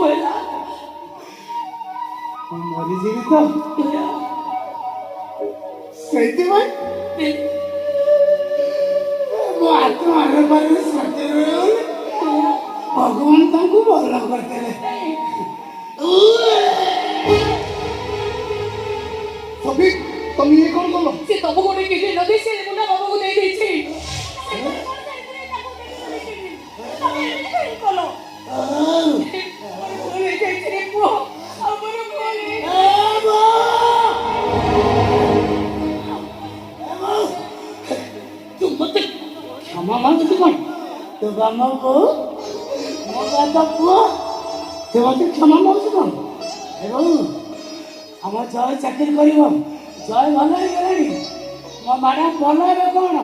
ହେଲା ମରିଯିବି ତ ସେଇଥିପାଇଁ ମୋ ଆତ୍ମାର ପାଖରେ ସତ୍ୟ ରହିଗଲେ ଭଗବାନ ତାଙ୍କୁ ଭଲ କରିଦେଲେ। ସବି ତମେ ଇଏ କଣ କଲ? ସେ ତମକୁ ଗୋଟେ କିଛି ନଦୀ ସେ ମୁନା ବାବୁକୁ ଦେଇ ଦେଇଛି। ତୁ ମତେ କ୍ଷମା ମାଗୁଛୁ କଣ? ତୁ ଆମ ବୋଉ ମୋ ବାପା ପୁଅ ତୁ ମତେ କ୍ଷମା ମାଗୁଛୁ କଣ? ଏବଂ ଆମ ଜୟ ଚାକିରି କରିବ। ଜୟ ଭଲ ହେଇଗଲାଣି ମୋ ମ୍ୟାଡ଼ାମ ଭଲ ହେବେ କଣ?